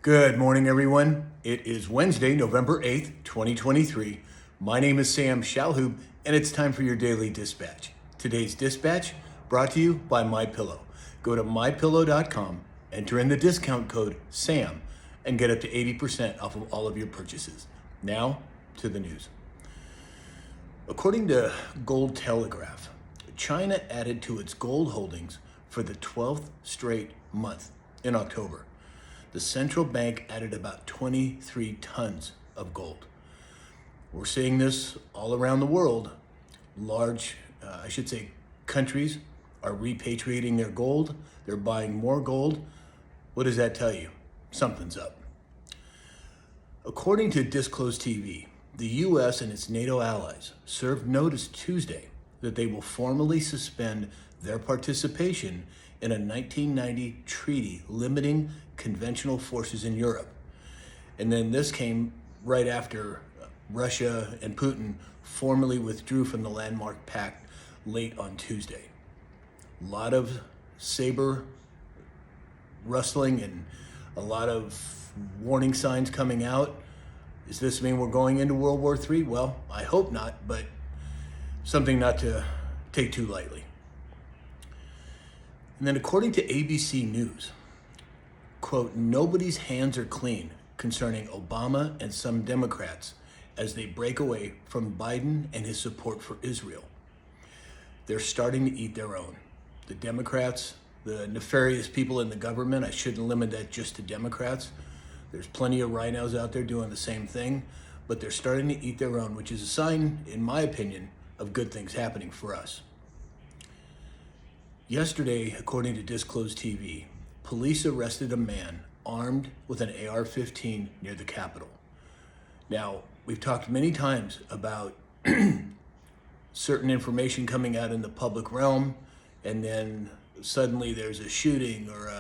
Good morning, everyone. It is Wednesday, November 8th, 2023. My name is Sam Shalhoub, and it's time for your daily dispatch. Today's dispatch brought to you by MyPillow. Go to mypillow.com, enter in the discount code SAM, and get up to 80% off of all of your purchases. Now, to the news. According to Gold Telegraph, China added to its gold holdings for the 12th straight month in October. The central bank added about 23 tons of gold. We're seeing this all around the world. Large, countries are repatriating their gold. They're buying more gold. What does that tell you? Something's up. According to Disclosed TV, the U.S. and its NATO allies served notice Tuesday that they will formally suspend their participation in a 1990 treaty limiting conventional forces in Europe. And then this came right after Russia and Putin formally withdrew from the landmark pact late on Tuesday. A lot of saber rustling and a lot of warning signs coming out. Does this mean we're going into World War III? Well, I hope not, but something not to take too lightly. And then according to ABC News, quote, nobody's hands are clean concerning Obama and some Democrats as they break away from Biden and his support for Israel. They're starting to eat their own. The Democrats, the nefarious people in the government, I shouldn't limit that just to Democrats. There's plenty of rhinos out there doing the same thing, but they're starting to eat their own, which is a sign, in my opinion, of good things happening for us. Yesterday, according to Disclosed TV, police arrested a man armed with an AR-15 near the Capitol. Now, we've talked many times about certain information coming out in the public realm, and then suddenly there's a shooting or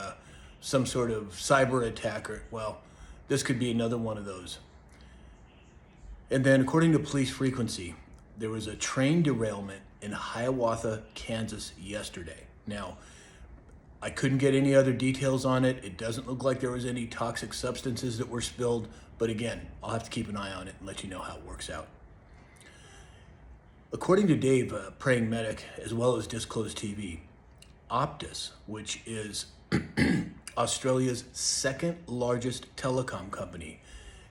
some sort of cyber attack, or, well, this could be another one of those. And then according to Police Frequency, there was a train derailment in Hiawatha, Kansas yesterday. Now, I couldn't get any other details on it. It doesn't look like there was any toxic substances that were spilled, but again, I'll have to keep an eye on it and let you know how it works out. According to Dave, Praying Medic, as well as Disclosed TV, Optus, which is Australia's second largest telecom company,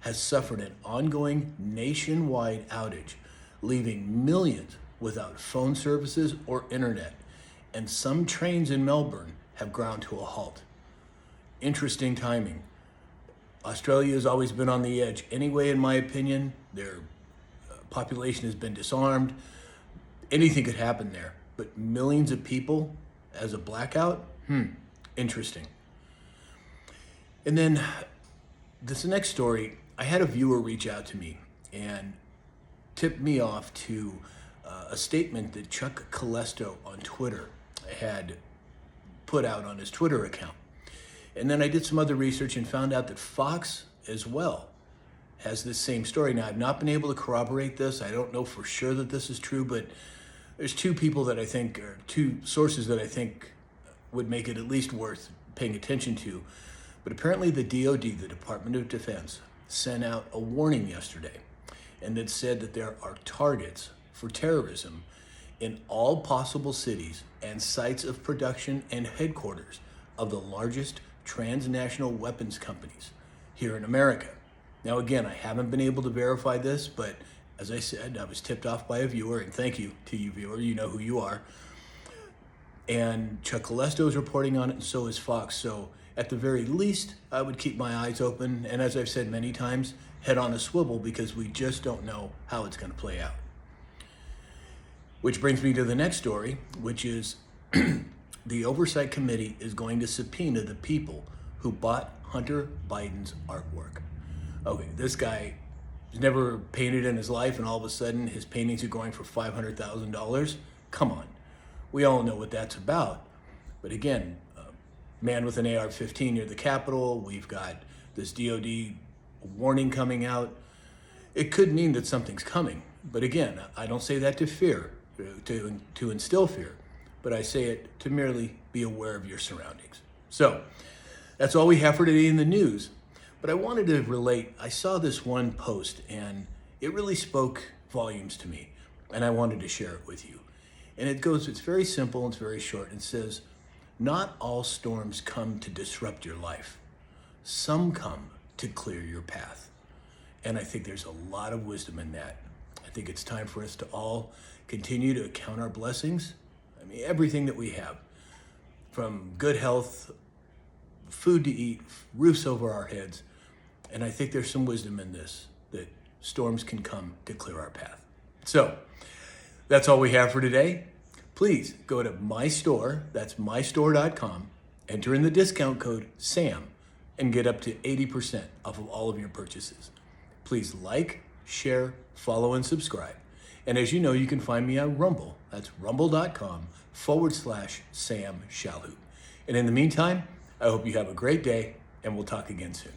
has suffered an ongoing nationwide outage, leaving millions without phone services or internet, and some trains in Melbourne have ground to a halt. Interesting timing. Australia has always been on the edge anyway, in my opinion. Their population has been disarmed. Anything could happen there, but millions of people as a blackout? Interesting. And then this next story, I had a viewer reach out to me and tipped me off to a statement that Chuck Callesto on Twitter had put out on his Twitter account. And then I did some other research and found out that Fox as well has this same story. Now, I've not been able to corroborate this. I don't know for sure that this is true, but there's two sources that I think would make it at least worth paying attention to. But apparently the DoD, the Department of Defense, sent out a warning yesterday, and it said that there are targets for terrorism in all possible cities and sites of production and headquarters of the largest transnational weapons companies here in America. Now, again, I haven't been able to verify this, but as I said, I was tipped off by a viewer, and thank you to you, viewer. You know who you are. And Chuck Callesto is reporting on it, and so is Fox. So at the very least, I would keep my eyes open, and as I've said many times, head on a swivel, because we just don't know how it's going to play out. Which brings me to the next story, which is the Oversight Committee is going to subpoena the people who bought Hunter Biden's artwork. Okay, this guy has never painted in his life, and all of a sudden his paintings are going for $500,000. Come on. We all know what that's about. But again, man with an AR-15 near the Capitol, we've got this DoD warning coming out. It could mean that something's coming. But again, I don't say that to fear, to instill fear, but I say it to merely be aware of your surroundings. So that's all we have for today in the news. But I wanted to relate. I saw this one post and it really spoke volumes to me, and I wanted to share it with you. And it's very simple, it's very short. It says, not all storms come to disrupt your life. Some come to clear your path. And I think there's a lot of wisdom in that. I think it's time for us to all continue to count our blessings. I mean, everything that we have, from good health, food to eat, roofs over our heads. And I think there's some wisdom in this, that storms can come to clear our path. So that's all we have for today. Please go to my store, that's mystore.com, enter in the discount code SAM, and get up to 80% off of all of your purchases. Please like, share, follow, and subscribe. And as you know, you can find me on Rumble. That's rumble.com/Sam Shalhoub. And in the meantime, I hope you have a great day, and we'll talk again soon.